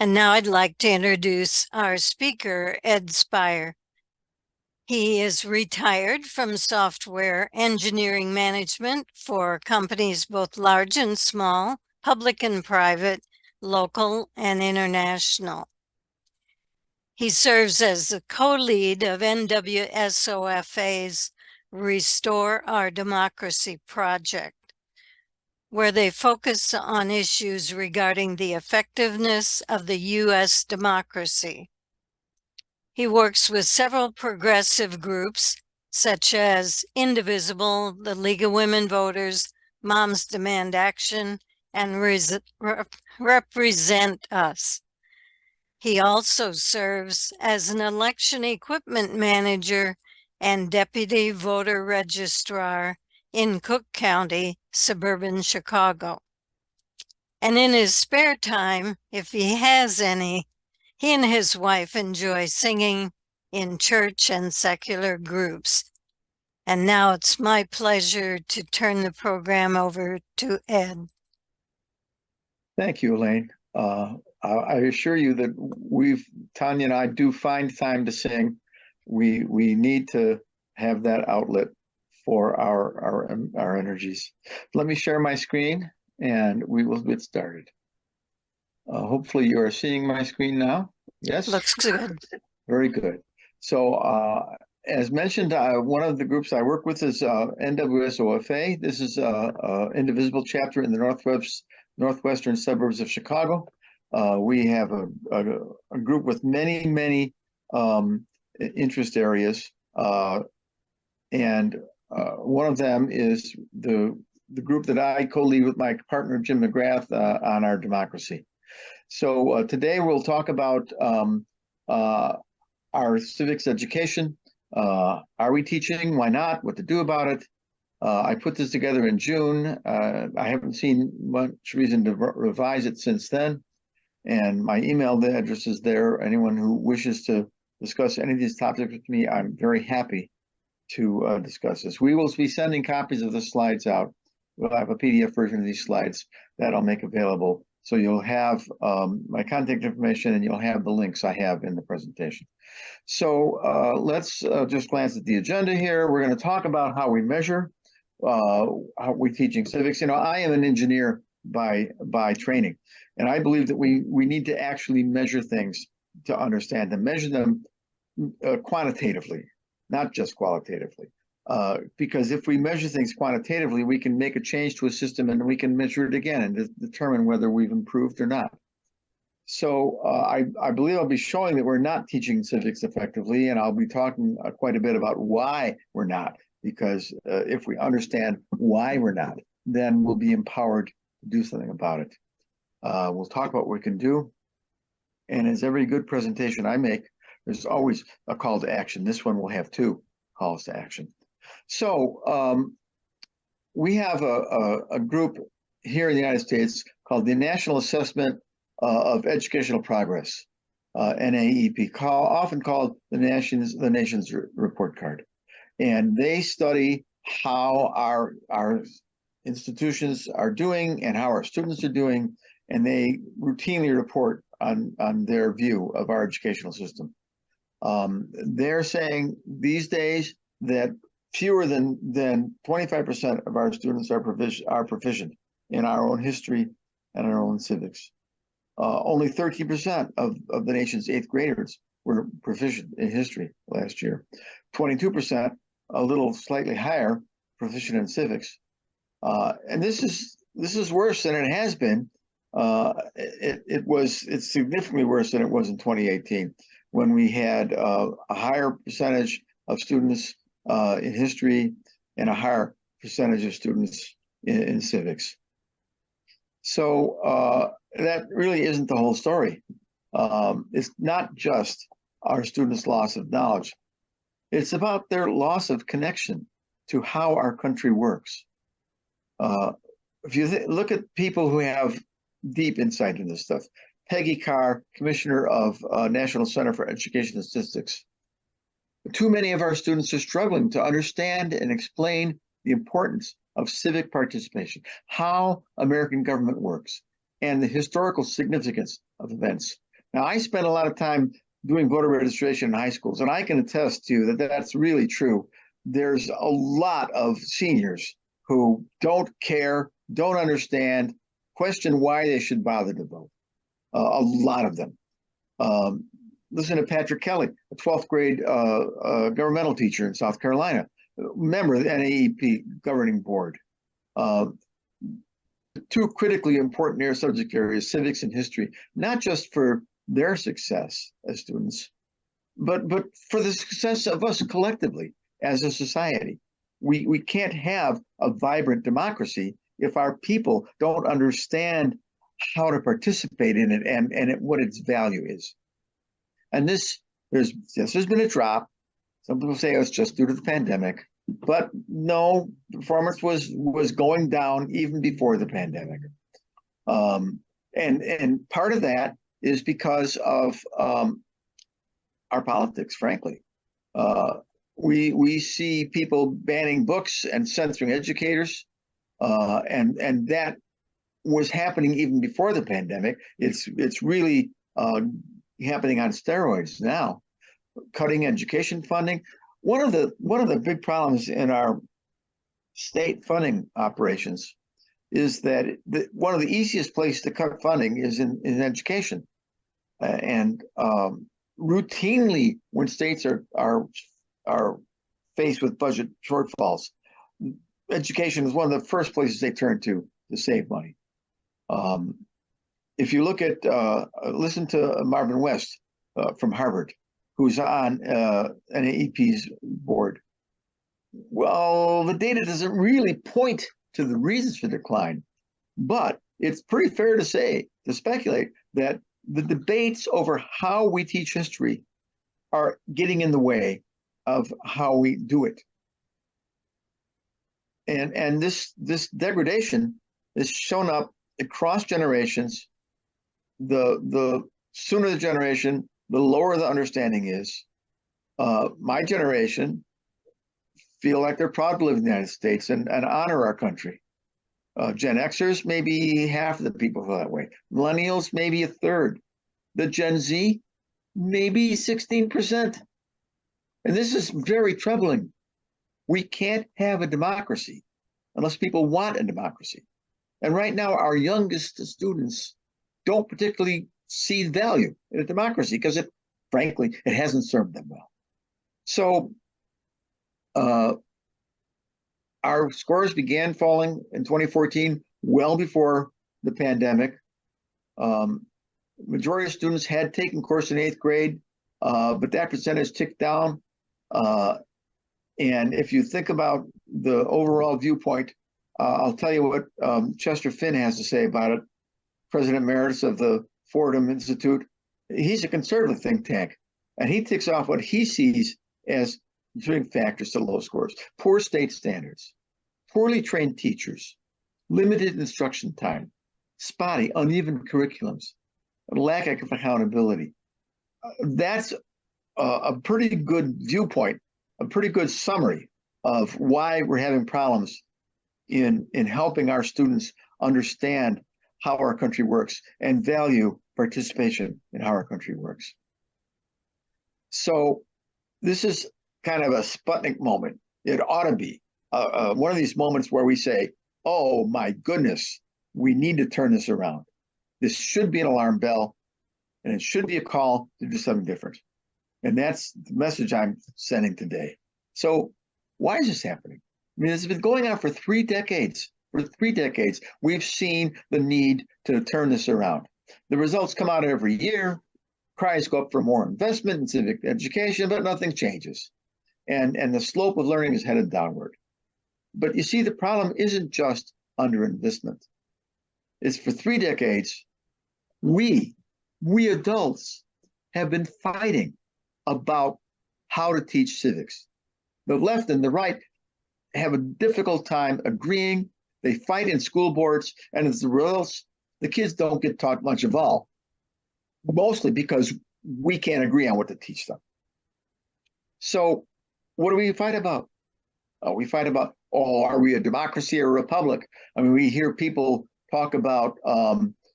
And now I'd like to introduce our speaker, Ed Spire. He is retired from software engineering management for companies both large and small, public and private, local and international. He serves as the co-lead of NWSOFA's Restore Our Democracy project, where they focus on issues regarding the effectiveness of the U.S. democracy. He works with several progressive groups, such as Indivisible, the League of Women Voters, Moms Demand Action, and Represent Us. He also serves as an election equipment manager and deputy voter registrar in Cook County, suburban Chicago. And in his spare time, if he has any, he and his wife enjoy singing in church and secular groups. And now it's my pleasure to turn the program over to Ed. Thank you, Elaine. I assure you that Tanya and I do find time to sing. We need to have that outlet for our energies. Let me share my screen and we will get started. Hopefully you are seeing my screen now. Yes? Looks good. Very good. So as mentioned, one of the groups I work with is NWSOFA. This is an indivisible chapter in the northwestern suburbs of Chicago. We have a group with many interest areas, and one of them is the group that I co-lead with my partner Jim McGrath on our democracy. So today we'll talk about our civics education. Are we teaching? Why not? What to do about it? I put this together in June. I haven't seen much reason to revise it since then. And my email address is there. Anyone who wishes to discuss any of these topics with me, I'm very happy to discuss this. We will be sending copies of the slides out. We'll have a PDF version of these slides that I'll make available. So you'll have my contact information and you'll have the links I have in the presentation. So let's just glance at the agenda here. We're going to talk about how we measure, how we're teaching civics. You know, I am an engineer by training, and I believe that we need to actually measure things to understand them, measure them quantitatively, not just qualitatively. Because if we measure things quantitatively, we can make a change to a system and we can measure it again and determine whether we've improved or not. So I believe I'll be showing that we're not teaching civics effectively, and I'll be talking quite a bit about why we're not, because if we understand why we're not, then we'll be empowered to do something about it. We'll talk about what we can do. And as every good presentation I make, there's always a call to action. This one will have 2 calls to action. So we have a group here in the United States called the National Assessment of Educational Progress, NAEP, often called the nation's report card. And they study how our institutions are doing and how our students are doing, and they routinely report on their view of our educational system. They're saying these days that fewer than 25% of our students are proficient in our own history and our own civics. Only 13% of the nation's 8th graders were proficient in history last year. 22%, a little slightly higher, proficient in civics. And this is worse than it has been. It's significantly worse than it was in 2018, when we had a higher percentage of students in history and a higher percentage of students in civics. So that really isn't the whole story. It's not just our students' loss of knowledge. It's about their loss of connection to how our country works. If you look at people who have deep insight in this stuff, Peggy Carr, Commissioner of National Center for Education and Statistics. Too many of our students are struggling to understand and explain the importance of civic participation, how American government works, and the historical significance of events. Now, I spent a lot of time doing voter registration in high schools, and I can attest to you that that's really true. There's a lot of seniors who don't care, don't understand, question why they should bother to vote. A lot of them. Listen to Patrick Kelly, a 12th grade governmental teacher in South Carolina, member of the NAEP governing board. Two critically important subject areas, civics and history, not just for their success as students, but for the success of us collectively as a society. We can't have a vibrant democracy if our people don't understand how to participate in it and what its value is. And there's been a drop. Some people say it's just due to the pandemic, but no, performance was going down even before the pandemic. And part of that is because of our politics, frankly. We see people banning books and censoring educators, and that was happening even before the pandemic. It's really happening on steroids now. Cutting education funding. One of the big problems in our state funding operations is that one of the easiest places to cut funding is in education, and routinely when states are faced with budget shortfalls, education is one of the first places they turn to save money. If you look at listen to Marvin West from Harvard, who's on NAEP's board. Well, the data doesn't really point to the reasons for decline, but it's pretty fair to speculate that the debates over how we teach history are getting in the way of how we do it. And this degradation is shown up across generations. The sooner the generation, the lower the understanding is. My generation feel like they're proud to live in the United States and honor our country. Gen Xers, maybe half of the people feel that way. Millennials, maybe a third. The Gen Z, maybe 16%. And this is very troubling. We can't have a democracy unless people want a democracy. And right now, our youngest students don't particularly see value in a democracy because frankly, it hasn't served them well. So our scores began falling in 2014, well before the pandemic. Majority of students had taken course in 8th grade, but that percentage ticked down. And if you think about the overall viewpoint, I'll tell you what Chester Finn has to say about it, President Emeritus of the Fordham Institute. He's a conservative think tank, and he ticks off what he sees as contributing factors to low scores: poor state standards, poorly trained teachers, limited instruction time, spotty, uneven curriculums, lack of accountability. That's a pretty good viewpoint, a pretty good summary of why we're having problems in helping our students understand how our country works and value participation in how our country works. So this is kind of a Sputnik moment. It ought to be one of these moments where we say, oh my goodness, we need to turn this around. This should be an alarm bell, and it should be a call to do something different. And that's the message I'm sending today. So why is this happening? I mean, this has been going on for 3 decades. For 3 decades, we've seen the need to turn this around. The results come out every year. Cries go up for more investment in civic education, but nothing changes. And the slope of learning is headed downward. But you see, the problem isn't just underinvestment. It's for 3 decades, we adults have been fighting about how to teach civics. The left and the right have a difficult time agreeing. They fight in school boards, and as a result, the kids don't get taught much of all, mostly because we can't agree on what to teach them. So what do we fight about? We fight about, are we a democracy or a republic? I mean, we hear people talk about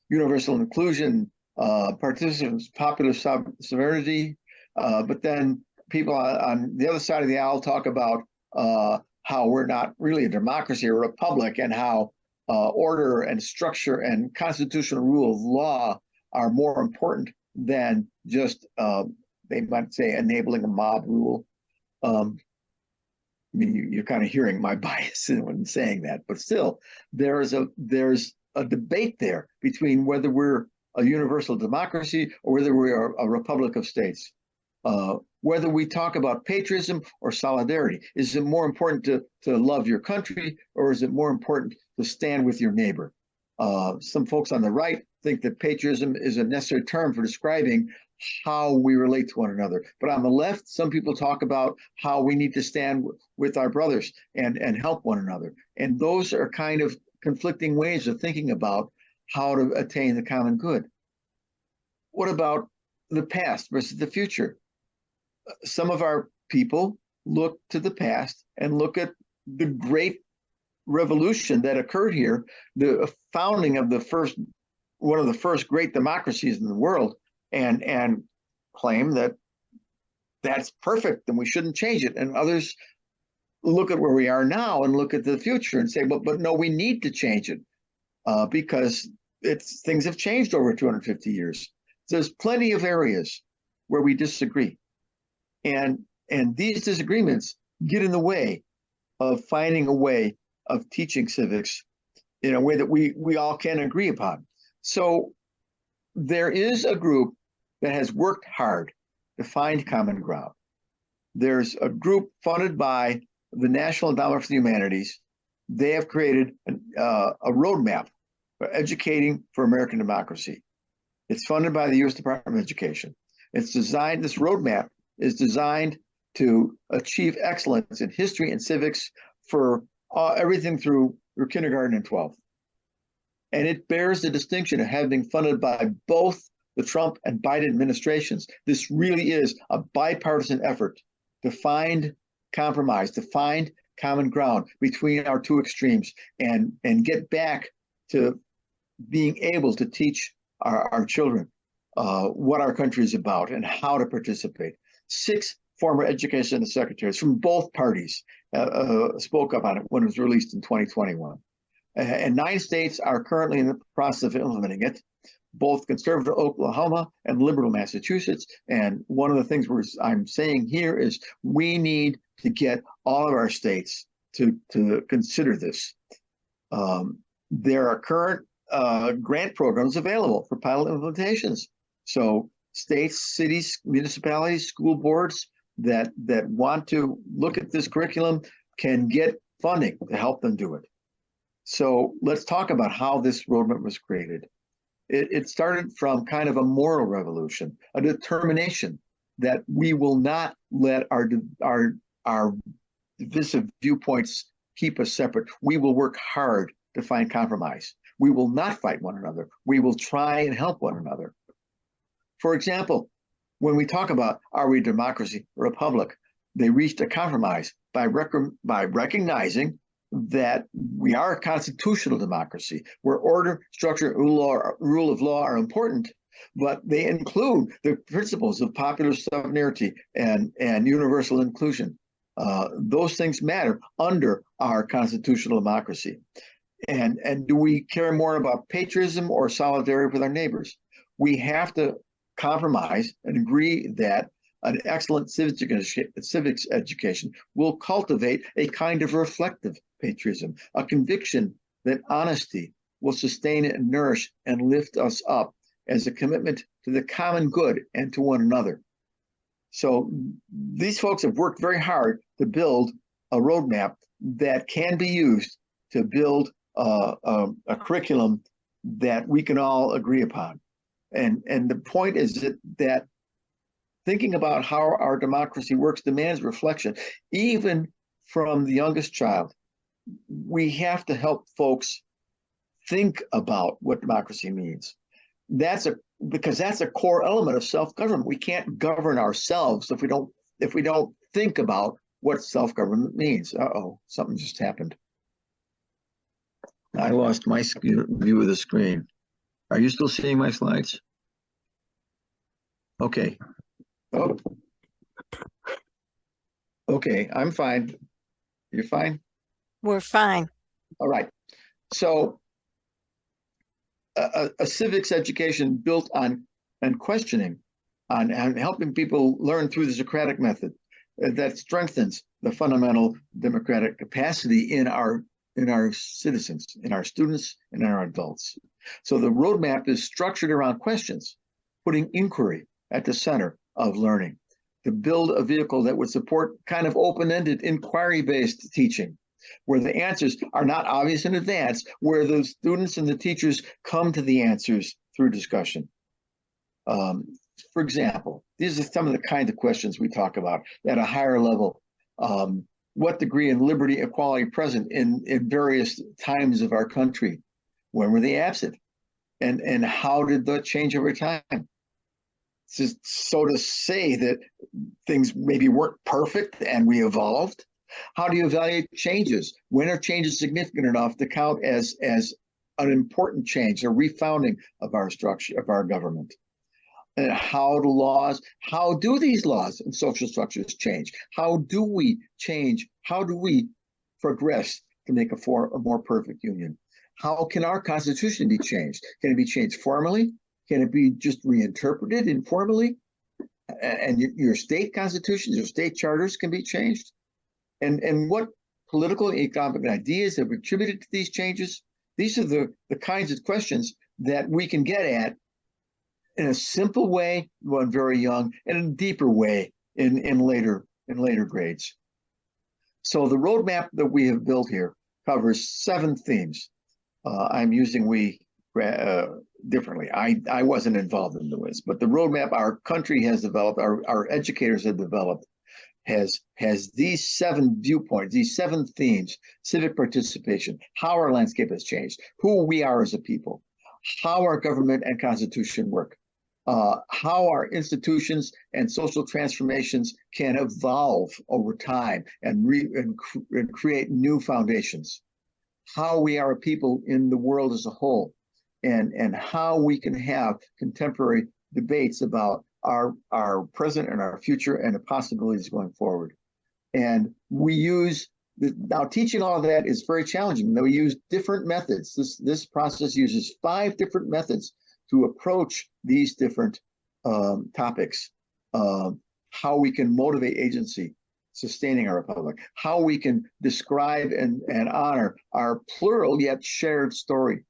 universal inclusion, participants, popular sovereignty, but then people on the other side of the aisle talk about how we're not really a democracy or a republic, and how order and structure and constitutional rule of law are more important than just, they might say, enabling a mob rule. I mean, you're kind of hearing my bias when saying that, but still, there's a debate there between whether we're a universal democracy or whether we are a republic of states. Whether we talk about patriotism or solidarity. Is it more important to love your country, or is it more important to stand with your neighbor? Some folks on the right think that patriotism is a necessary term for describing how we relate to one another. But on the left, some people talk about how we need to stand with our brothers and help one another. And those are kind of conflicting ways of thinking about how to attain the common good. What about the past versus the future? Some of our people look to the past and look at the great revolution that occurred here, the founding of one of the first great democracies in the world, and claim that that's perfect and we shouldn't change it. And others look at where we are now and look at the future and say, but no, we need to change it because things have changed over 250 years. There's plenty of areas where we disagree. And these disagreements get in the way of finding a way of teaching civics in a way that we all can agree upon. So there is a group that has worked hard to find common ground. There's a group funded by the National Endowment for the Humanities. They have created a roadmap for educating for American democracy. It's funded by the U.S. Department of Education. This roadmap is designed to achieve excellence in history and civics for everything through kindergarten and 12th. And it bears the distinction of having been funded by both the Trump and Biden administrations. This really is a bipartisan effort to find compromise, to find common ground between our two extremes, and get back to being able to teach our children what our country is about and how to participate. 6 former education secretaries from both parties spoke up on it when it was released in 2021. And 9 states are currently in the process of implementing it, both conservative Oklahoma and liberal Massachusetts. And one of the things I'm saying here is we need to get all of our states to consider this. There are current grant programs available for pilot implementations. So states, cities, municipalities, school boards that want to look at this curriculum can get funding to help them do it. So let's talk about how this roadmap was created. It started from kind of a moral revolution, a determination that we will not let our divisive viewpoints keep us separate. We will work hard to find compromise. We will not fight one another. We will try and help one another. For example, when we talk about are we a democracy or a republic, they reached a compromise by recognizing that we are a constitutional democracy where order, structure, rule of law are important, but they include the principles of popular sovereignty and universal inclusion. Those things matter under our constitutional democracy. And do we care more about patriotism or solidarity with our neighbors? We have to compromise and agree that an excellent civics education will cultivate a kind of reflective patriotism, a conviction that honesty will sustain and nourish and lift us up as a commitment to the common good and to one another. So these folks have worked very hard to build a roadmap that can be used to build a curriculum that we can all agree upon. And the point is that thinking about how our democracy works demands reflection, even from the youngest child. We have to help folks think about what democracy means. Because that's a core element of self-government. We can't govern ourselves if we don't think about what self-government means. Uh-oh, something just happened. I lost my view of the screen. Are you still seeing my slides? Okay. Oh, okay. I'm fine. You're fine? We're fine. All right. So a civics education built on questioning, on helping people learn through the Socratic method, that strengthens the fundamental democratic capacity in our citizens, in our students, and in our adults. So the roadmap is structured around questions, putting inquiry at the center of learning, to build a vehicle that would support kind of open-ended, inquiry-based teaching, where the answers are not obvious in advance, where the students and the teachers come to the answers through discussion. For example, these are some of the kinds of questions we talk about at a higher level. What degree of liberty, equality present in various times of our country? When were they absent? And how did that change over time? So to say that things maybe weren't perfect and we evolved. How do you evaluate changes? When are changes significant enough to count as an important change, a refounding of our structure, of our government? And how do these laws and social structures change? How do we change? How do we progress to make a more perfect union? How can our Constitution be changed? Can it be changed formally? Can it be just reinterpreted informally? And your state constitutions, your state charters can be changed? And what political and economic ideas have contributed to these changes? These are the kinds of questions that we can get at in a simple way when very young, and in a deeper way in later grades. So the roadmap that we have built here covers 7 themes. I'm using we differently. I wasn't involved in this, but the roadmap our country has developed, our educators have developed, has these 7 viewpoints, these 7 themes: civic participation, how our landscape has changed, who we are as a people, how our government and constitution work, how our institutions and social transformations can evolve over time and create new foundations, how we are a people in the world as a whole, and how we can have contemporary debates about our present and our future and the possibilities going forward. And we use, now teaching all of that is very challenging. We use different methods. This process uses 5 different methods to approach these different topics. How we can motivate agency, sustaining our republic, how we can describe and honor our plural yet shared story,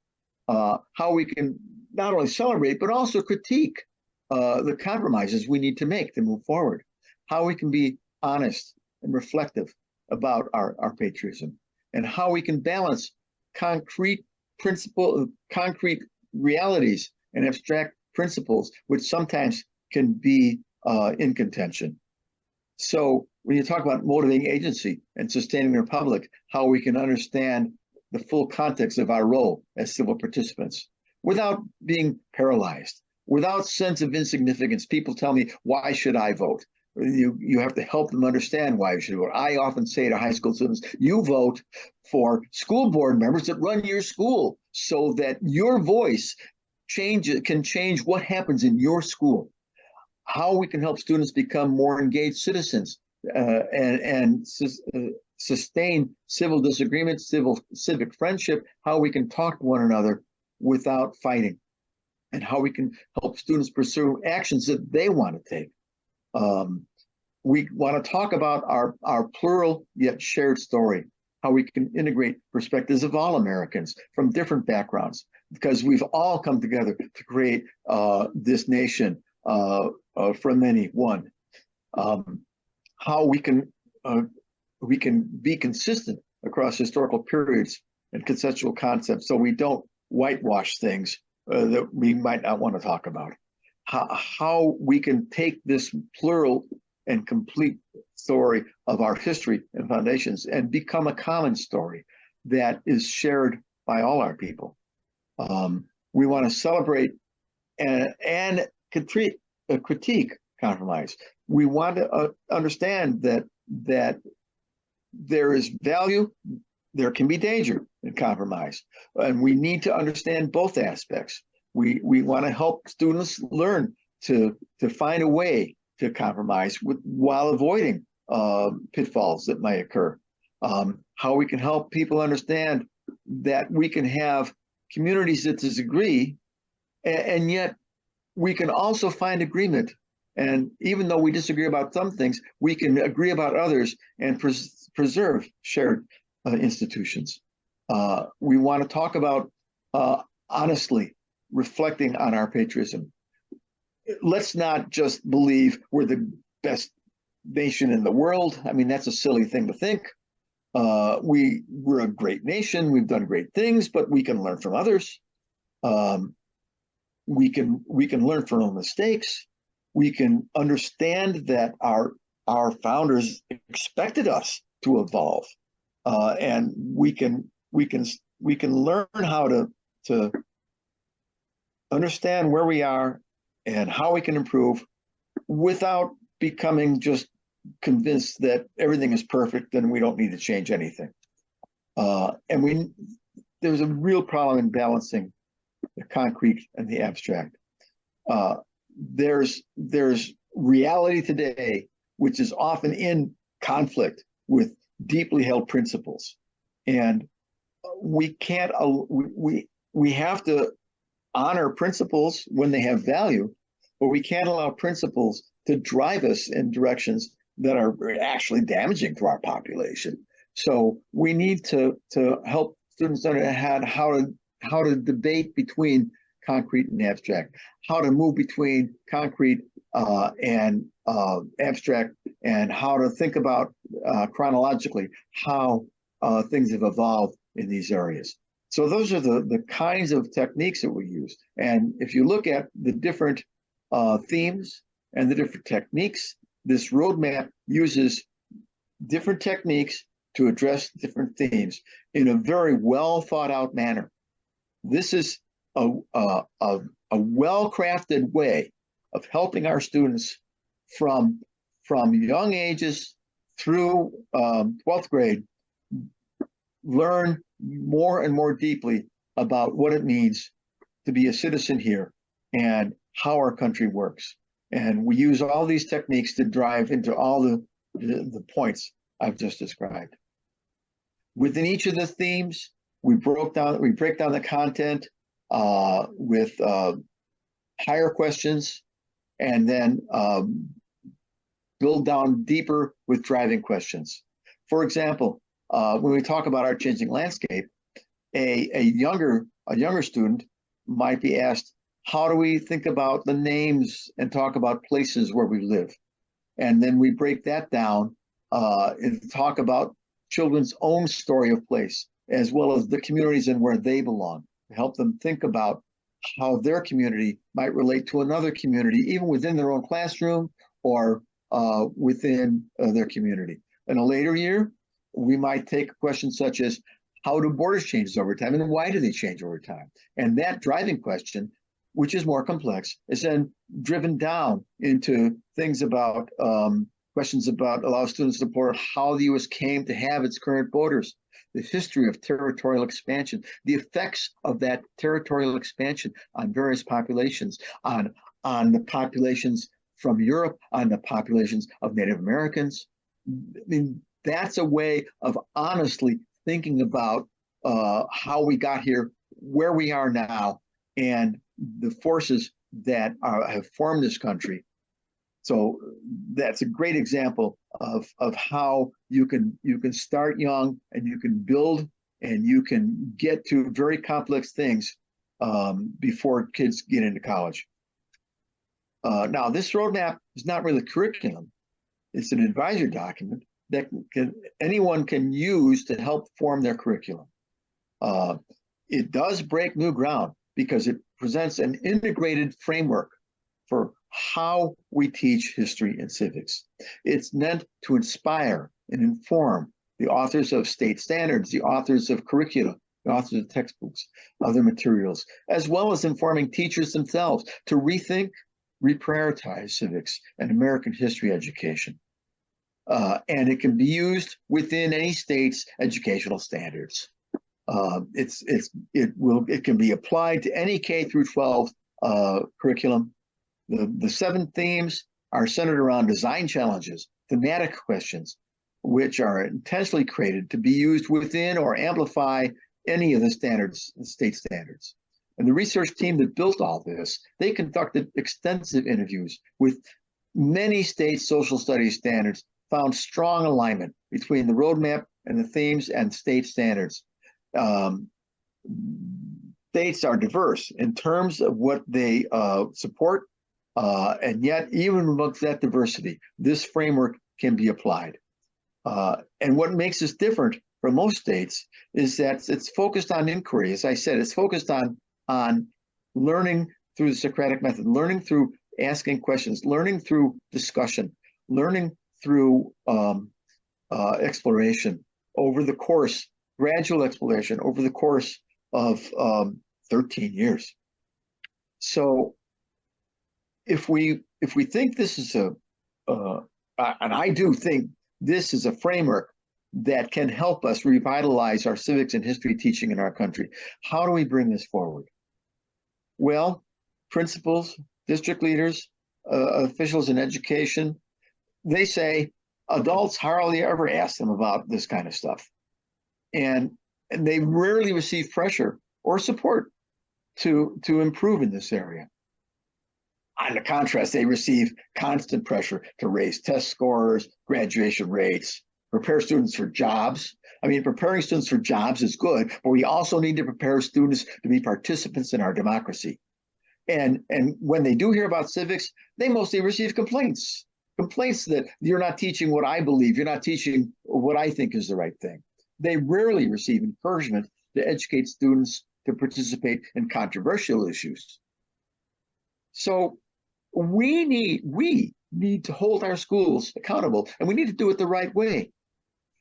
how we can not only celebrate, but also critique the compromises we need to make to move forward, how we can be honest and reflective about our patriotism, and how we can balance concrete realities and abstract principles, which sometimes can be in contention. So when you talk about motivating agency and sustaining the republic, how we can understand the full context of our role as civil participants without being paralyzed, without sense of insignificance. People tell me, why should I vote? You have to help them understand why you should vote. I often say to high school students, you vote for school board members that run your school so that your voice can change what happens in your school. How we can help students become more engaged citizens and sustain civil disagreements, civic friendship, how we can talk to one another without fighting, and how we can help students pursue actions that they want to take. We want to talk about our plural yet shared story, how we can integrate perspectives of all Americans from different backgrounds, because we've all come together to create this nation from many one. How we can be consistent across historical periods and conceptual concepts, so we don't whitewash things that we might not want to talk about. How we can take this plural and complete story of our history and foundations and become a common story that is shared by all our people. We want to celebrate and critique compromise. We want to understand that there is value, there can be danger in compromise, and we need to understand both aspects. We want to help students learn to find a way to compromise while avoiding pitfalls that might occur. How we can help people understand that we can have communities that disagree, and yet we can also find agreement. And even though we disagree about some things, we can agree about others and preserve shared institutions. We want to talk about honestly reflecting on our patriotism. Let's not just believe we're the best nation in the world. I mean, that's a silly thing to think. We're a great nation. We've done great things, but we can learn from others. We can learn from our mistakes. We can understand that our founders expected us to evolve, and we can learn how to understand where we are and how we can improve without becoming just convinced that everything is perfect and we don't need to change anything. And there's a real problem in balancing the concrete and the abstract. There's reality today, which is often in conflict with deeply held principles. And we can't, we have to honor principles when they have value, but we can't allow principles to drive us in directions that are actually damaging to our population. So we need to help students understand how to debate between concrete and abstract, how to move between concrete and abstract, and how to think about chronologically how things have evolved in these areas. So those are the kinds of techniques that we use. And if you look at the different themes and the different techniques, this roadmap uses different techniques to address different themes in a very well thought out manner. This is a well-crafted way of helping our students from young ages through 12th grade learn more and more deeply about what it means to be a citizen here and how our country works. And we use all these techniques to drive into all the points I've just described. Within each of the themes, we break down the content with higher questions, and then build down deeper with driving questions. For example, when we talk about our changing landscape, a younger student might be asked, how do we think about the names and talk about places where we live? And then we break that down and talk about children's own story of place, as well as the communities and where they belong, to help them think about how their community might relate to another community, even within their own classroom or within their community. In a later year, we might take questions such as, how do borders change over time, and why do they change over time? And that driving question, which is more complex, is then driven down into things about questions about allow students to explore how the U.S. came to have its current borders, the history of territorial expansion, the effects of that territorial expansion on various populations, on the populations from Europe, on the populations of Native Americans. I mean, that's a way of honestly thinking about how we got here, where we are now, and the forces that have formed this country. So that's a great example of how you can start young and you can build and you can get to very complex things before kids get into college. Now, this roadmap is not really curriculum. It's an advisory document that anyone can use to help form their curriculum. It does break new ground because it presents an integrated framework for how we teach history and civics. It's meant to inspire and inform the authors of state standards, the authors of curricula, the authors of textbooks, other materials, as well as informing teachers themselves to rethink, reprioritize civics and American history education. And it can be used within any state's educational standards. It can be applied to any K through 12 curriculum. The 7 themes are centered around design challenges, thematic questions, which are intentionally created to be used within or amplify any of the standards, the state standards. And the research team that built all this, they conducted extensive interviews with many state social studies standards, found strong alignment between the roadmap and the themes and state standards. States are diverse in terms of what they support, and yet even amongst that diversity, this framework can be applied. And what makes us different from most states is that it's focused on inquiry. As I said, it's focused on learning through the Socratic method, learning through asking questions, learning through discussion, learning through exploration over the course, gradual exploration over the course of 13 years. So if we think this is and I do think this is a framework that can help us revitalize our civics and history teaching in our country, how do we bring this forward? Well, principals, district leaders, officials in education, they say adults hardly ever ask them about this kind of stuff. And they rarely receive pressure or support to improve in this area. On the contrast, they receive constant pressure to raise test scores, graduation rates, prepare students for jobs. I mean, preparing students for jobs is good, but we also need to prepare students to be participants in our democracy. And when they do hear about civics, they mostly receive complaints that you're not teaching what I believe, you're not teaching what I think is the right thing. They rarely receive encouragement to educate students to participate in controversial issues. So we need to hold our schools accountable, and we need to do it the right way.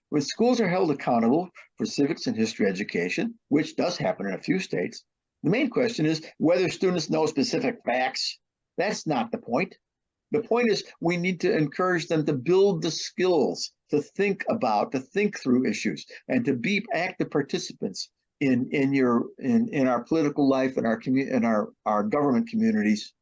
When schools are held accountable for civics and history education, which does happen in a few states, the main question is whether students know specific facts. That's not the point. The point is we need to encourage them to build the skills to think through issues, and to be active participants in our political life and our government communities.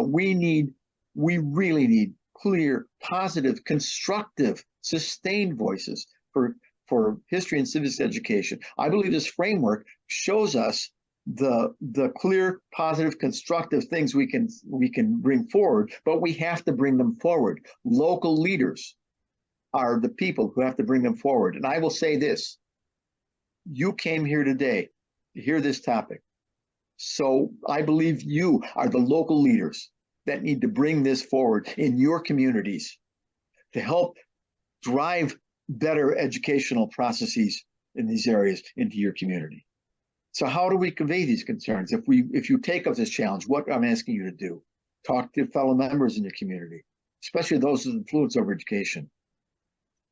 We really need clear, positive, constructive, sustained voices for history and civics education. I believe this framework shows us the clear, positive, constructive things we can bring forward, but we have to bring them forward. Local leaders are the people who have to bring them forward. And I will say this: you came here today to hear this topic. So I believe you are the local leaders that need to bring this forward in your communities to help drive better educational processes in these areas into your community. So how do we convey these concerns? If you take up this challenge, what I'm asking you to do, talk to fellow members in your community, especially those with influence over education.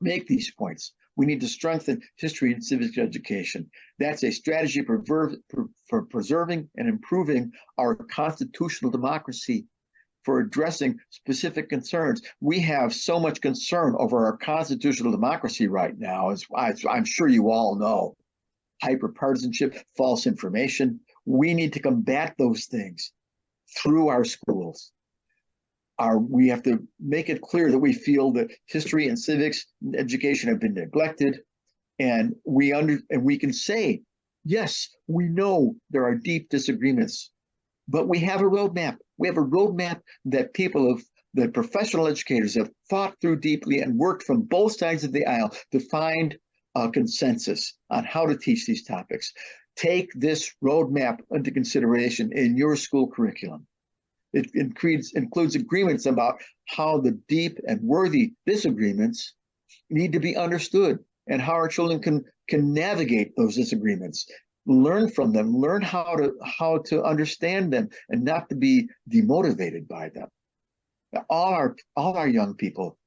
Make these points. We need to strengthen history and civics education. That's a strategy for preserving and improving our constitutional democracy, for addressing specific concerns. We have so much concern over our constitutional democracy right now, as I'm sure you all know. Hyperpartisanship, false information. We need to combat those things through our schools. We have to make it clear that we feel that history and civics education have been neglected, and we can say, yes, we know there are deep disagreements, but we have a roadmap. We have a roadmap that professional educators have thought through deeply and worked from both sides of the aisle to find a consensus on how to teach these topics. Take this roadmap into consideration in your school curriculum. It includes agreements about how the deep and worthy disagreements need to be understood, and how our children can navigate those disagreements, learn from them, learn how to understand them, and not to be demotivated by them. All our young people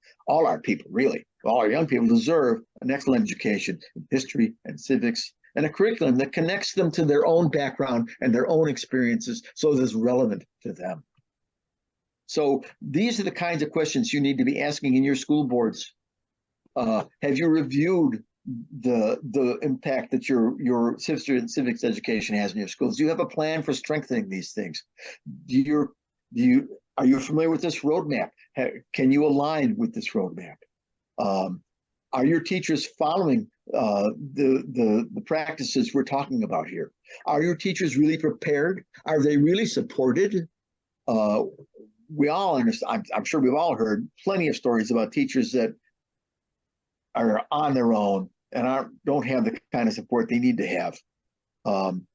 deserve an excellent education in history and civics, and a curriculum that connects them to their own background and their own experiences, so that it's relevant to them. So these are the kinds of questions you need to be asking in your school boards. Have you reviewed the impact that your history and civics education has in your schools? Do you have a plan for strengthening these things? Are you familiar with this roadmap? Can you align with this roadmap? Are your teachers following the practices we're talking about here? Are your teachers really prepared? Are they really supported? We all understand. I'm sure we've all heard plenty of stories about teachers that are on their own and don't have the kind of support they need to have. And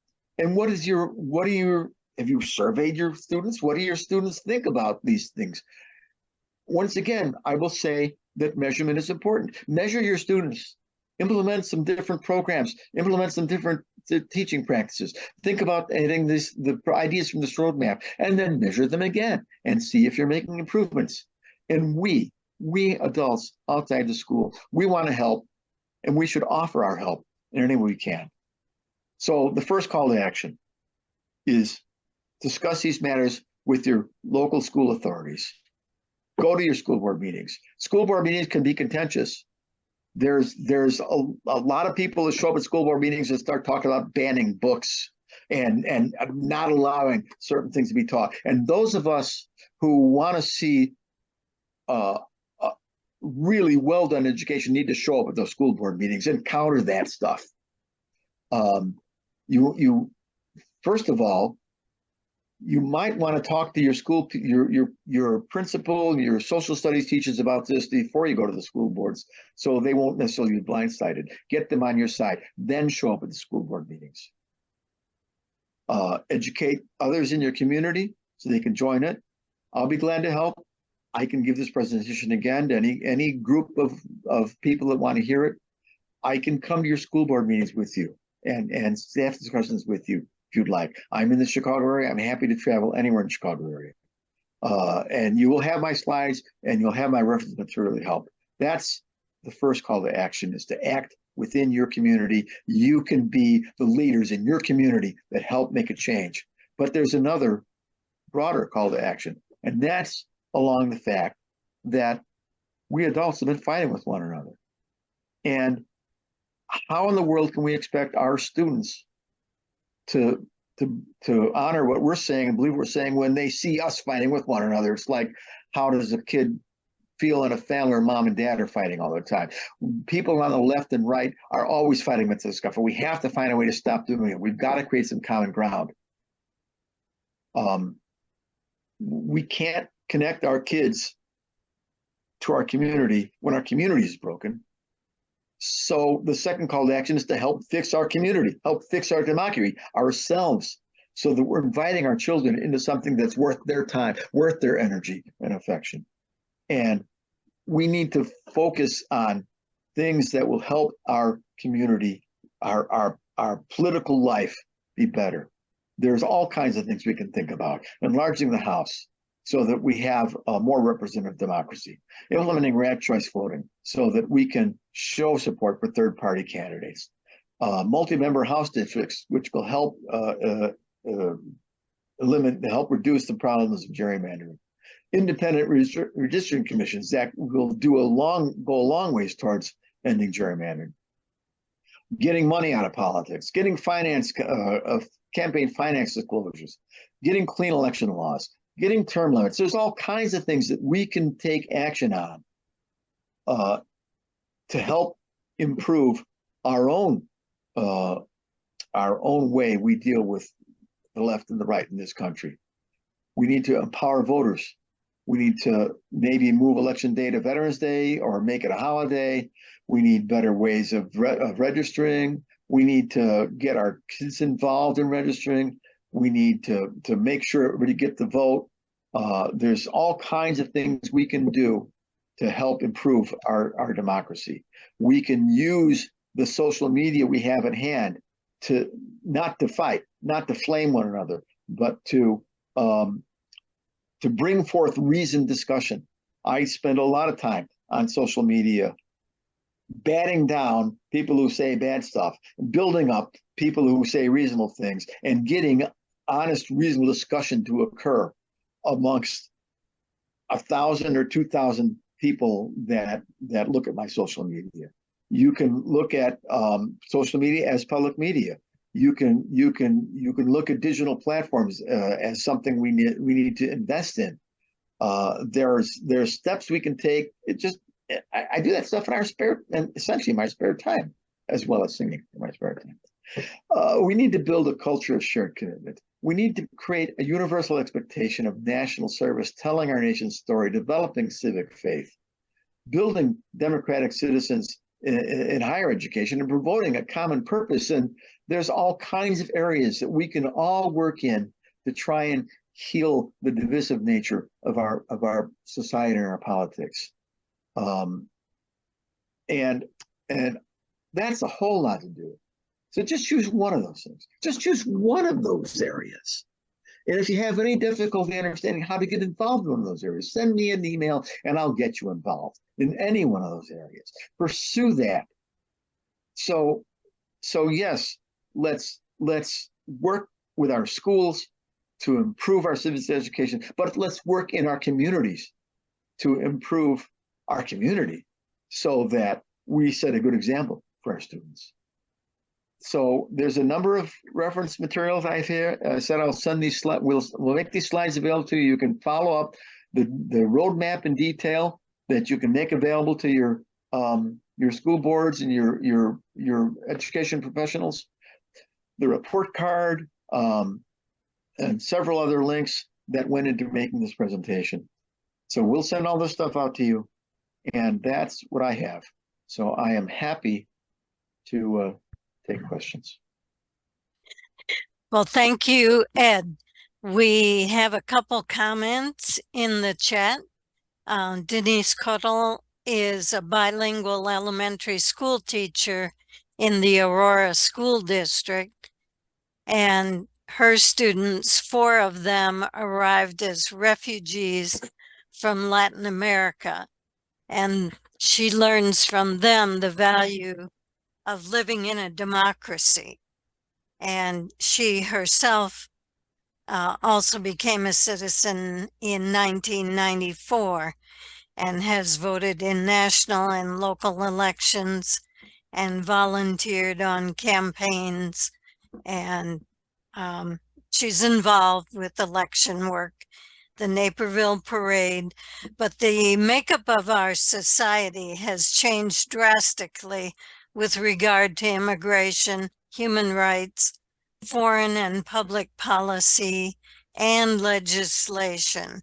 have you surveyed your students? What do your students think about these things? Once again, I will say that measurement is important. Measure your students, implement some different programs, implement some different teaching practices. Think about adding the ideas from this roadmap, and then measure them again and see if you're making improvements. And we adults outside the school, we want to help, and we should offer our help in any way we can. So the first call to action is discuss these matters with your local school authorities. Go to your school board meetings. School board meetings can be contentious. There's a lot of people that show up at school board meetings and start talking about banning books and not allowing certain things to be taught. And those of us who want to see really well done education need to show up at those school board meetings and counter that stuff. You first of all, you might want to talk to your school, your principal, your social studies teachers about this before you go to the school boards, so they won't necessarily be blindsided. Get them on your side, then show up at the school board meetings. Educate others in your community so they can join it. I'll be glad to help. I can give this presentation again to any group of people that want to hear it. I can come to your school board meetings with you and staff discussions with you if you'd like. I'm in the Chicago area. I'm happy to travel anywhere in the Chicago area. And you will have my slides and you'll have my reference material to help. That's the first call to action, is to act within your community. You can be the leaders in your community that help make a change. But there's another broader call to action, and that's along the fact that we adults have been fighting with one another. And how in the world can we expect our students to honor what we're saying and believe we're saying when they see us fighting with one another? It's like, how does a kid feel in a family where mom and dad are fighting all the time? People on the left and right are always fighting with this stuff, and we have to find a way to stop doing it. We've got to create some common ground. We can't connect our kids to our community when our community is broken. So the second call to action is to help fix our community, help fix our democracy, ourselves, so that we're inviting our children into something that's worth their time, worth their energy and affection. And we need to focus on things that will help our community, our political life be better. There's all kinds of things we can think about. Enlarging the House so that we have a more representative democracy. Implementing ranked choice voting so that we can show support for third-party candidates. Multi-member House districts, which will help help reduce the problems of gerrymandering. Independent redistricting commissions that will go a long ways towards ending gerrymandering. Getting money out of politics, getting campaign finance disclosures, getting clean election laws, getting term limits. There's all kinds of things that we can take action on to help improve our own way we deal with the left and the right in this country. We need to empower voters. We need to maybe move election day to Veterans Day or make it a holiday. We need better ways of registering. We need to get our kids involved in registering. We need to make sure everybody get the vote. There's all kinds of things we can do to help improve our democracy. We can use the social media we have at hand to not to fight, not to flame one another, but to bring forth reasoned discussion. I spend a lot of time on social media batting down people who say bad stuff, building up people who say reasonable things, and getting honest, reasonable discussion to occur amongst 1,000 or 2,000 people that look at my social media. You can look at social media as public media. You can look at digital platforms as something we need to invest in. There's steps we can take. I do that stuff in our spare, and essentially my spare time, as well as singing in my spare time. We need to build a culture of shared commitment. We need to create a universal expectation of national service, telling our nation's story, developing civic faith, building democratic citizens in higher education, and promoting a common purpose. And there's all kinds of areas that we can all work in to try and heal the divisive nature of our society and our politics. And that's a whole lot to do. So just choose one of those things. Just choose one of those areas. And if you have any difficulty understanding how to get involved in one of those areas, send me an email and I'll get you involved in any one of those areas. Pursue that. So yes, let's work with our schools to improve our civics education, but let's work in our communities to improve our community so that we set a good example for our students. So there's a number of reference materials I said I'll send these slides. We'll make these slides available to you. You can follow up the roadmap in detail that you can make available to your school boards and your education professionals. The report card and several other links that went into making this presentation. So we'll send all this stuff out to you, and that's what I have. So I am happy to take questions. Well, thank you, Ed. We have a couple comments in the chat. Denise Cuttle is a bilingual elementary school teacher in the Aurora School District, and her students, 4 of them, arrived as refugees from Latin America, and she learns from them the value of living in a democracy. And she herself also became a citizen in 1994 and has voted in national and local elections and volunteered on campaigns. And she's involved with election work, the Naperville Parade, but the makeup of our society has changed drastically with regard to immigration, human rights, foreign and public policy, and legislation.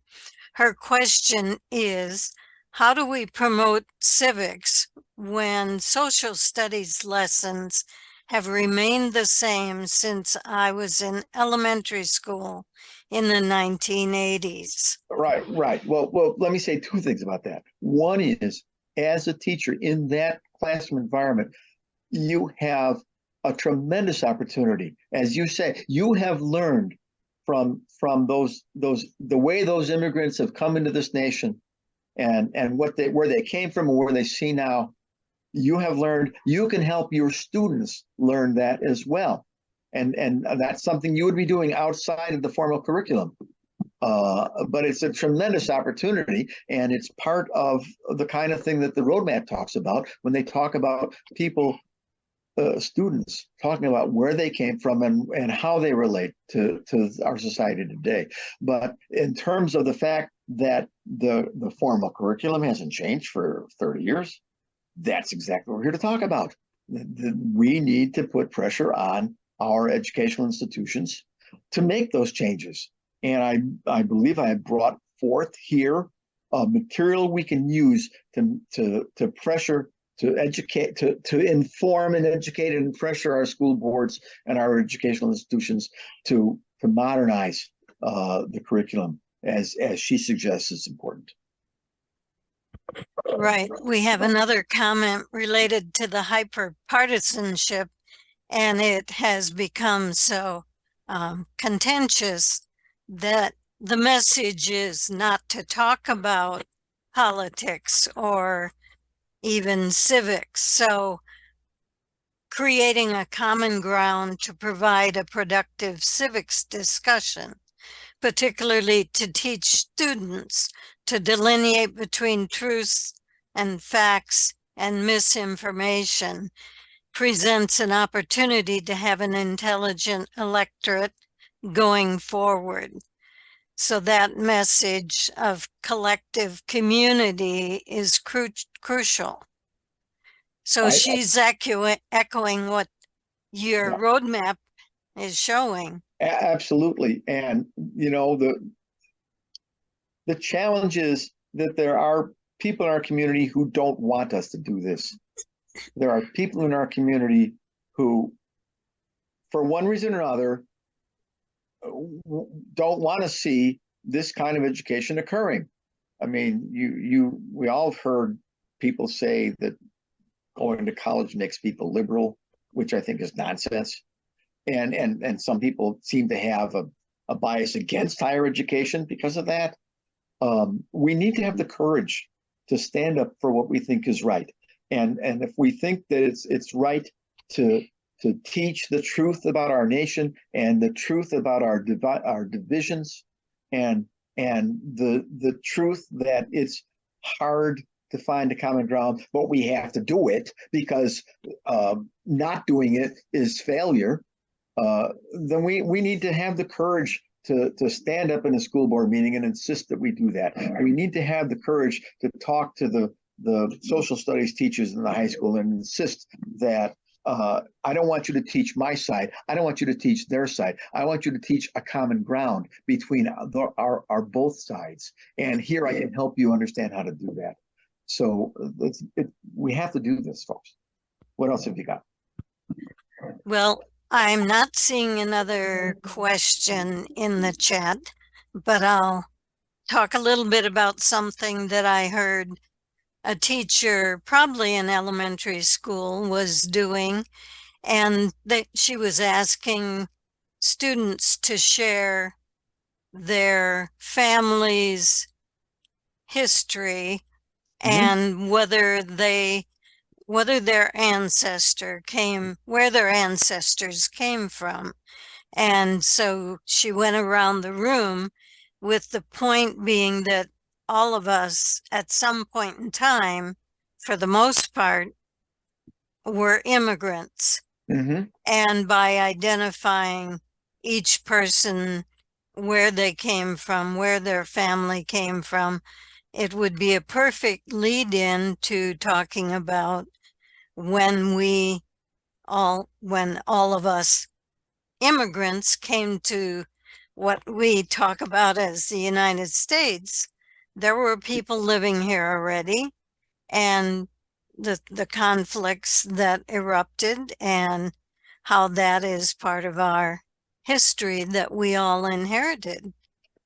Her question is, how do we promote civics when social studies lessons have remained the same since I was in elementary school in the 1980s? Right. Well, let me say 2 things about that. One is, as a teacher in that classroom environment, you have a tremendous opportunity. As you say, you have learned from the way those immigrants have come into this nation and where they came from and where they see now. You have learned, you can help your students learn that as well. And that's something you would be doing outside of the formal curriculum. But it's a tremendous opportunity, and it's part of the kind of thing that the roadmap talks about when they talk about people, students talking about where they came from and how they relate to our society today. But in terms of the fact that the formal curriculum hasn't changed for 30 years, that's exactly what we're here to talk about. We need to put pressure on our educational institutions to make those changes. And I believe I have brought forth here material we can use to pressure, to educate, to inform and educate and pressure our school boards and our educational institutions to modernize the curriculum as she suggests is important. Right. We have another comment related to the hyper-partisanship, and it has become so contentious that the message is not to talk about politics or even civics. So creating a common ground to provide a productive civics discussion, particularly to teach students to delineate between truths and facts and misinformation, presents an opportunity to have an intelligent electorate going forward. So that message of collective community is crucial. So she's echoing what your roadmap is showing. Absolutely. And, you know, the challenge is that there are people in our community who don't want us to do this. There are people in our community who, for one reason or another, don't want to see this kind of education occurring. I mean, we all have heard people say that going to college makes people liberal, which I think is nonsense. And some people seem to have a bias against higher education because of that. We need to have the courage to stand up for what we think is right. And if we think that it's right to teach the truth about our nation and the truth about our divisions and the truth that it's hard to find a common ground, but we have to do it because not doing it is failure. Then we need to have the courage to stand up in a school board meeting and insist that we do that. We need to have the courage to talk to the social studies teachers in the high school and insist that I don't want you to teach my side. I don't want you to teach their side. I want you to teach a common ground between our both sides. And here I can help you understand how to do that. So we have to do this, folks. What else have you got? Well, I'm not seeing another question in the chat, but I'll talk a little bit about something that I heard a teacher, probably in elementary school, was doing, and that she was asking students to share their family's history and where their ancestors came from. And so she went around the room with the point being that all of us at some point in time, for the most part, were immigrants. And by identifying each person, where they came from, where their family came from, it would be a perfect lead in to talking about when all of us immigrants came to what we talk about as the United States. There were people living here already, and the conflicts that erupted and how that is part of our history that we all inherited.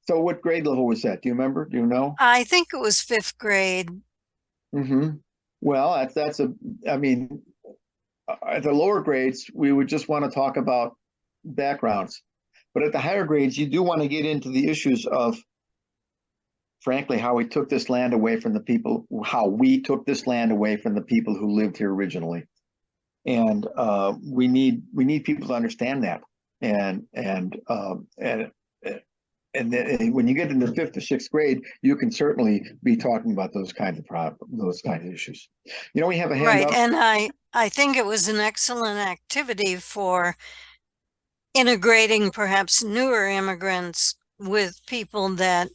So what grade level was that? Do you remember? Do you know? I think it was 5th grade. Well, I mean, at the lower grades, we would just want to talk about backgrounds. But at the higher grades, you do want to get into the issues of, frankly, how we took this land away from the people, how we took this land away from the people who lived here originally. And we need people to understand that. And then when you get into 5th or 6th grade, you can certainly be talking about those kinds of issues. You know, we have a hand up. And I think it was an excellent activity for integrating perhaps newer immigrants with people that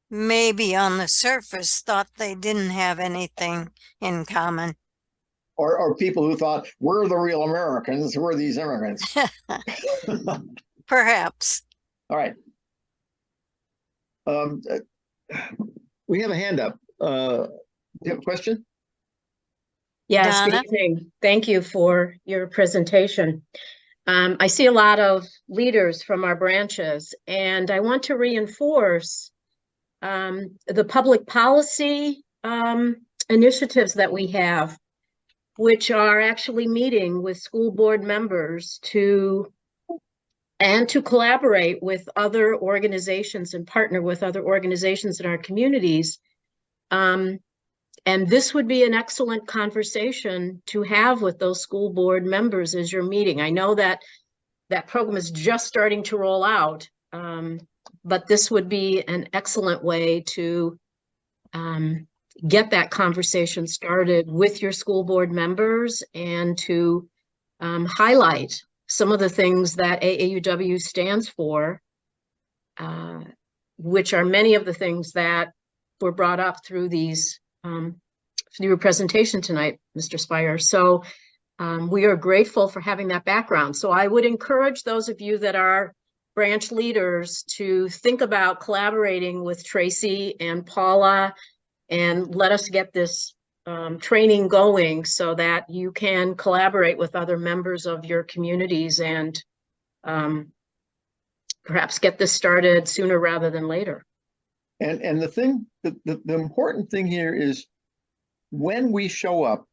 maybe on the surface thought they didn't have anything in common. Or people who thought, we're the real Americans, we're these immigrants. Perhaps. All right. We have a hand up. Do you have a question? Yes, Donna? good evening. Thank you for your presentation. I see a lot of leaders from our branches, and I want to reinforce the public policy initiatives that we have, which are actually meeting with school board members to collaborate with other organizations and partner with other organizations in our communities. And this would be an excellent conversation to have with those school board members as you're meeting. I know that that program is just starting to roll out, but this would be an excellent way to get that conversation started with your school board members and to highlight some of the things that AAUW stands for which are many of the things that were brought up through these through your presentation tonight, Mr. Spire. So we are grateful for having that background. So I would encourage those of you that are branch leaders to think about collaborating with Tracy and Paula, and let us get this training going so that you can collaborate with other members of your communities and perhaps get this started sooner rather than later. And the thing, the important thing here is when we show up,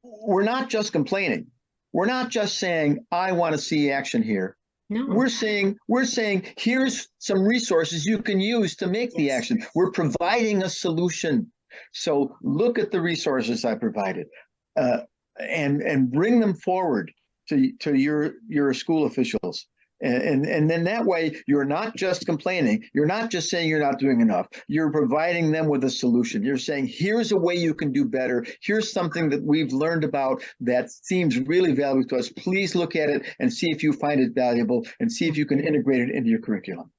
we're not just complaining. We're not just saying, I want to see action here. No. We're saying, here's some resources you can use to make the action. We're providing a solution. So look at the resources I provided, and bring them forward to your school officials. And then that way, you're not just complaining. You're not just saying you're not doing enough. You're providing them with a solution. You're saying, here's a way you can do better. Here's something that we've learned about that seems really valuable to us. Please look at it and see if you find it valuable and see if you can integrate it into your curriculum.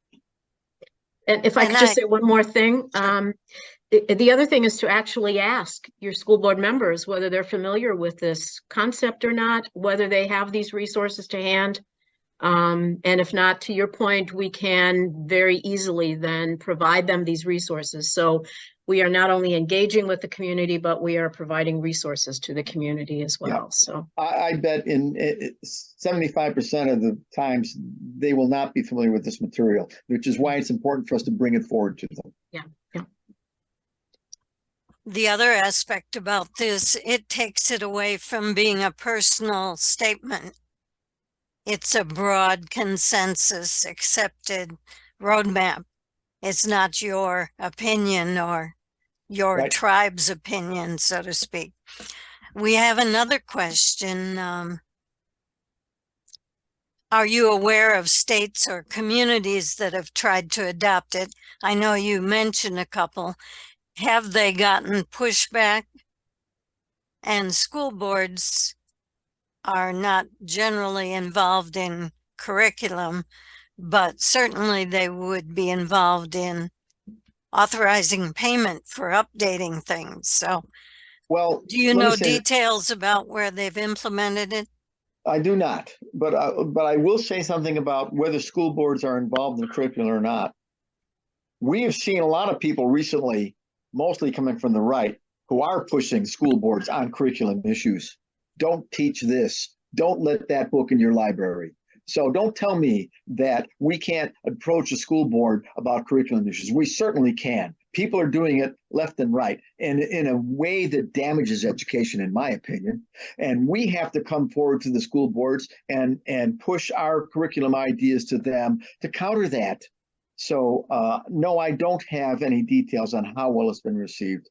And if I could just say one more thing. The other thing is to actually ask your school board members whether they're familiar with this concept or not, whether they have these resources to hand. And if not, to your point, we can very easily then provide them these resources. So we are not only engaging with the community, but we are providing resources to the community as well. Yeah. So I bet in 75% of the times they will not be familiar with this material, which is why it's important for us to bring it forward to them. Yeah. Yeah. The other aspect about this, it takes it away from being a personal statement. It's a broad consensus accepted roadmap. It's not your opinion or your tribe's opinion, so to speak. We have another question. Are you aware of states or communities that have tried to adopt it? I know you mentioned a couple. Have they gotten pushback? And school boards are not generally involved in curriculum, but certainly they would be involved in authorizing payment for updating things. So, well, do you know details about where they've implemented it? I do not, but I will say something about whether school boards are involved in curriculum or not. We have seen a lot of people recently, mostly coming from the right, who are pushing school boards on curriculum issues. Don't teach this. Don't let that book in your library. So don't tell me that we can't approach a school board about curriculum issues. We certainly can. People are doing it left and right, and in a way that damages education, in my opinion. And we have to come forward to the school boards and push our curriculum ideas to them to counter that. So no, I don't have any details on how well it's been received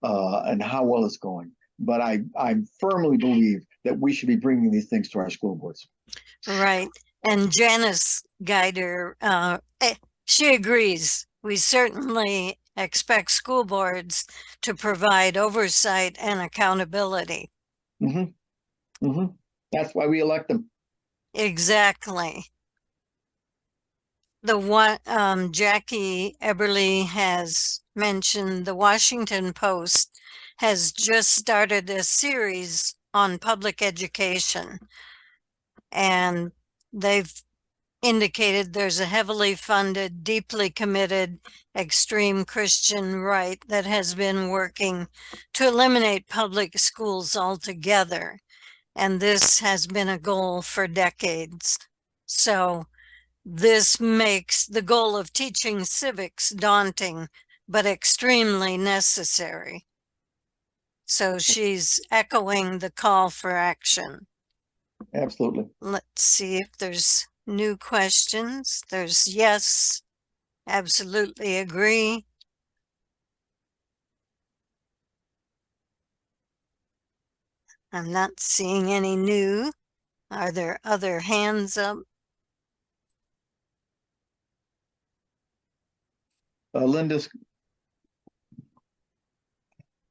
and how well it's going. But I firmly believe that we should be bringing these things to our school boards. Right. And Janice Geider, she agrees. We certainly expect school boards to provide oversight and accountability. Mm-hmm. Mm-hmm. That's why we elect them. Exactly. The one Jackie Eberly has mentioned, the Washington Post has just started a series on public education, and they've indicated there's a heavily funded, deeply committed, extreme Christian right that has been working to eliminate public schools altogether. And this has been a goal for decades. So this makes the goal of teaching civics daunting, but extremely necessary. So she's echoing the call for action. Absolutely. Let's see if there's new questions. There's yes, absolutely agree. I'm not seeing any new. Are there other hands up?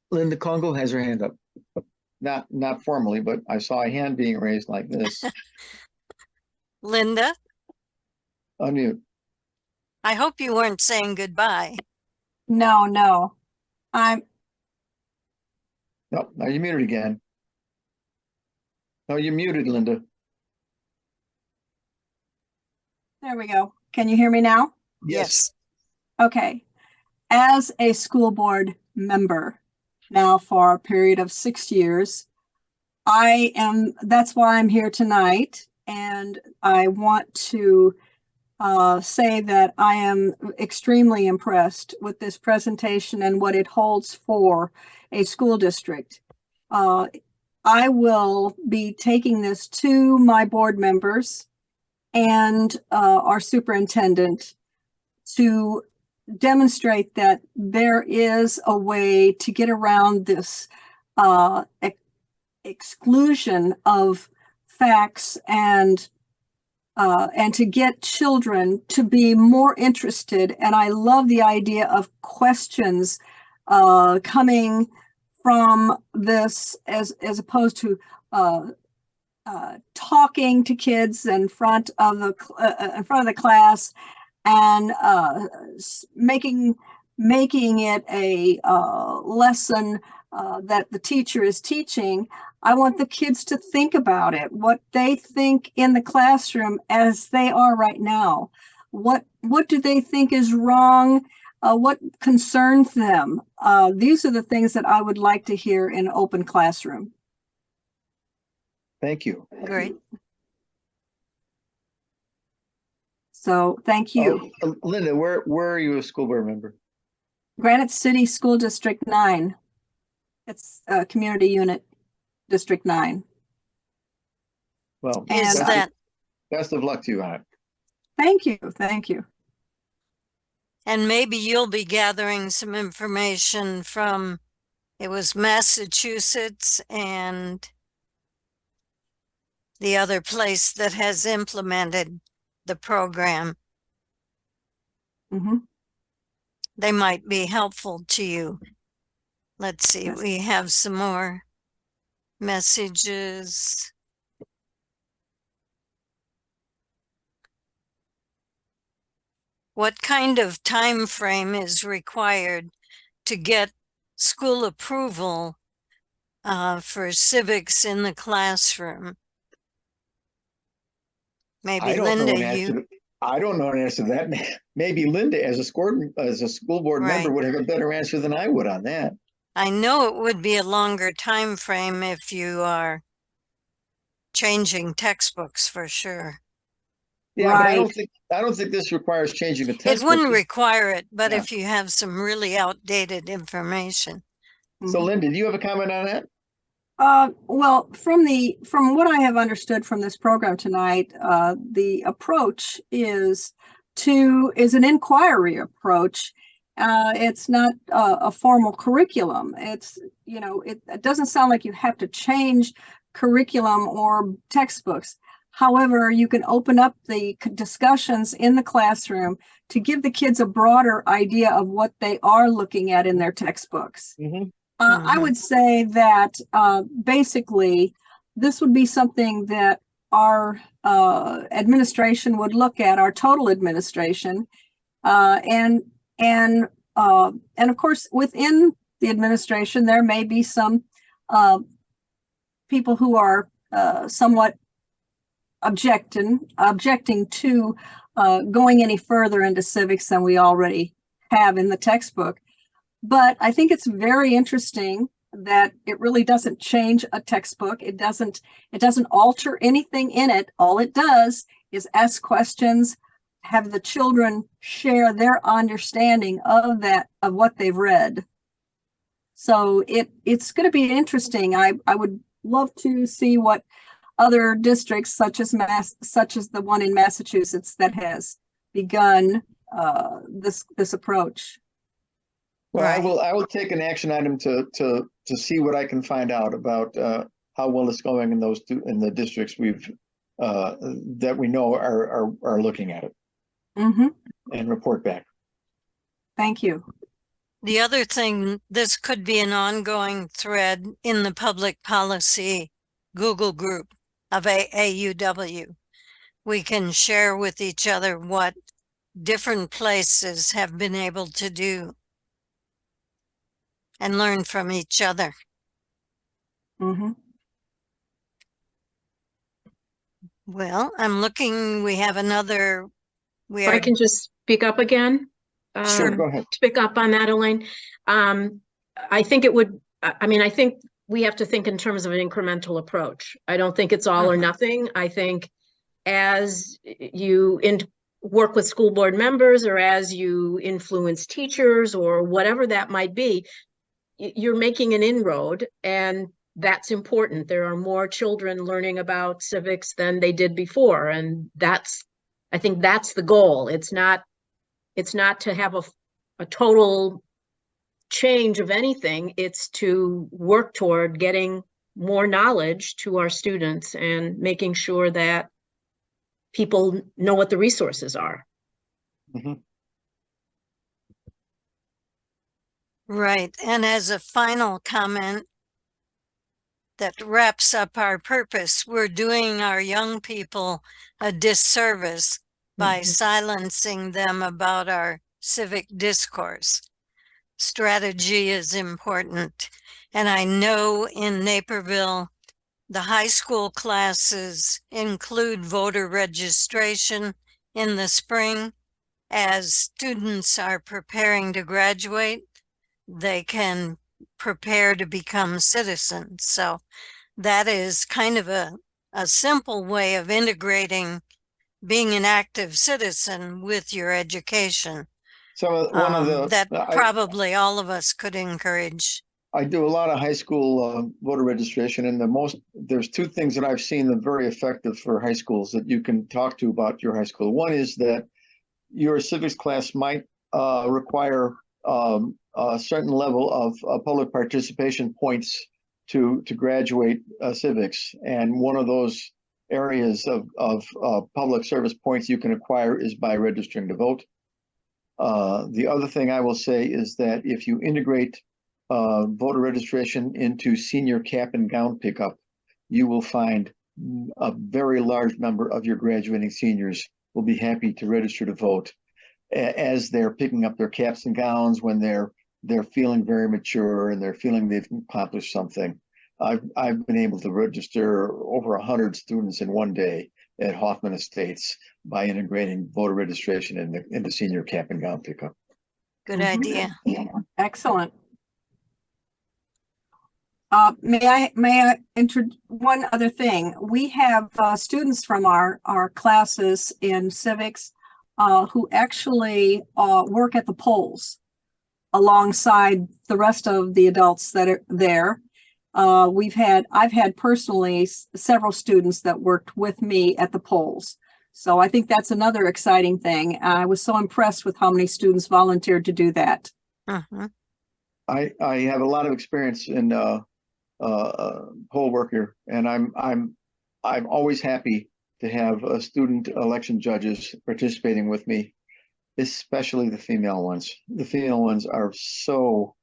Linda Congo has her hand up. Not formally, but I saw a hand being raised like this. Linda? Unmute. I hope you weren't saying goodbye. No, no. I'm, No, now you're muted again. No, you're muted, Linda. there we go. Can you hear me now? Yes. Okay. As a school board member now for a period of 6 years, that's why I'm here tonight. And I want to say that I am extremely impressed with this presentation and what it holds for a school district. I will be taking this to my board members and our superintendent to demonstrate that there is a way to get around this exclusion of facts and to get children to be more interested. And I love the idea of questions coming from this as opposed to talking to kids in front of the class and making it a lesson that the teacher is teaching. I want the kids to think about it, what they think in the classroom as they are right now. What do they think is wrong? What concerns them? These are the things that I would like to hear in an open classroom. Thank you. Great. So thank you. Linda, where are you a school board member? Granite City School District 9. It's a community unit, District 9. Well, Is that, best of luck to you on it. Thank you. Thank you. and maybe you'll be gathering some information from, it was Massachusetts and the other place that has implemented the program. Mm-hmm. They might be helpful to you. Let's see, Yes. we have some more messages. What kind of time frame is required to get school approval for civics in the classroom? Maybe I don't know Linda, an answer. I don't know an answer to that. Maybe Linda, as a school board member, Right. would have a better answer than I would on that. I know it would be a longer time frame if you are changing textbooks for sure. Yeah, but I Right. don't think this requires changing a It textbook. wouldn't require it, but Yeah. if you have some really outdated information. So, Linda, do you have a comment on that? Well, from what I have understood from this program tonight, the approach is an inquiry approach. It's not a formal curriculum. It's, it doesn't sound like you have to change curriculum or textbooks. However, you can open up the discussions in the classroom to give the kids a broader idea of what they are looking at in their textbooks. Mm-hmm. I would say that basically this would be something that our administration would look at, our total administration, and of course within the administration there may be some people who are somewhat objecting to going any further into civics than we already have in the textbook. But I think it's very interesting that it really doesn't change a textbook. It doesn't alter anything in it. All it does is ask questions, have the children share their understanding of what they've read. So it's going to be interesting. I would love to see what other districts such as the one in Massachusetts that has begun this approach. Well, Right. I will take an action item to see what I can find out about how well it's going in the districts that we know are looking at it. Mm-hmm. And report back. Thank you. The other thing, this could be an ongoing thread in the public policy Google group of AUW. We can share with each other what different places have been able to do and learn from each other. Mhm. Well, I'm looking, we have another, we If I are, can just speak up again. Sure, go ahead. To pick up on that, Elaine. I think it would, I mean, I think we have to think in terms of an incremental approach. I don't think it's all or nothing. I think as you work with school board members or as you influence teachers or whatever that might be, you're making an inroad, and that's important. There are more children learning about civics than they did before, and I think that's the goal. It's not to have a total change of anything. It's to work toward getting more knowledge to our students and making sure that people know what the resources are. Mhm. right. And as a final comment that wraps up our purpose, we're doing our young people a disservice by silencing them about our civic discourse. Strategy is important. And I know in Naperville, the high school classes include voter registration in the spring. As students are preparing to graduate, they can prepare to become citizens. So that is kind of a simple way of integrating being an active citizen with your education. So one of the that probably all of us could encourage. I do a lot of high school voter registration, and there's two things that I've seen that are very effective for high schools that you can talk to about your high school. One is that your civics class might require a certain level of public participation points to graduate civics, and one of those areas of public service points you can acquire is by registering to vote. The other thing I will say is that if you integrate voter registration into senior cap and gown pickup, you will find a very large number of your graduating seniors will be happy to register to vote as they're picking up their caps and gowns when they're feeling very mature and they're feeling they've accomplished something. I've been able to register over 100 students in one day at Hoffman Estates by integrating voter registration into senior cap and gown pickup. Good idea. Excellent. May I one other thing? We have students from our classes in civics who actually work at the polls alongside the rest of the adults that are there. I've had personally several students that worked with me at the polls. So I think that's another exciting thing. I was so impressed with how many students volunteered to do that. I have a lot of experience in poll worker, and I'm always happy to have student election judges participating with me, especially the female ones. The female ones are so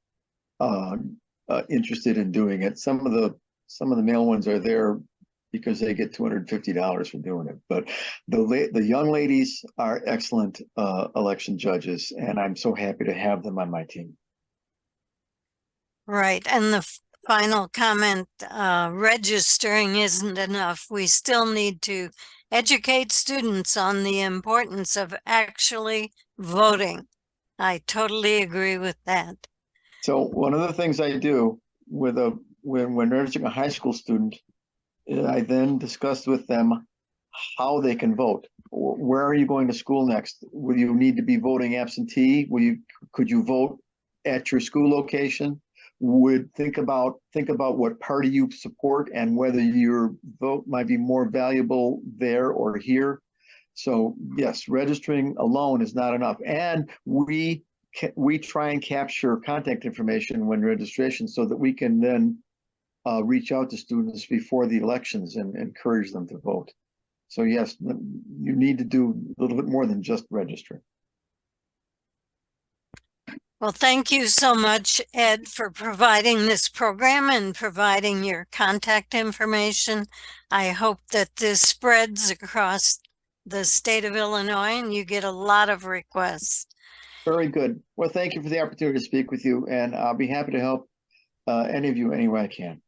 interested in doing it. Some of the male ones are there because they get $250 for doing it, but the young ladies are excellent election judges, and I'm so happy to have them on my team. Right. And the final comment, registering isn't enough. We still need to educate students on the importance of actually voting. I totally agree with that. So one of the things I do with when registering a high school student, I then discuss with them how they can vote. Where are you going to school next? Will you need to be voting absentee? Could you vote at your school location? Think about what party you support and whether your vote might be more valuable there or here. So yes, registering alone is not enough, and we try and capture contact information when registration so that we can then reach out to students before the elections and encourage them to vote. So yes, you need to do a little bit more than just register. Well, thank you so much, Ed, for providing this program and providing your contact information. I hope that this spreads across the state of Illinois, and you get a lot of requests. Very good. Well, thank you for the opportunity to speak with you, and I'll be happy to help any of you any way I can.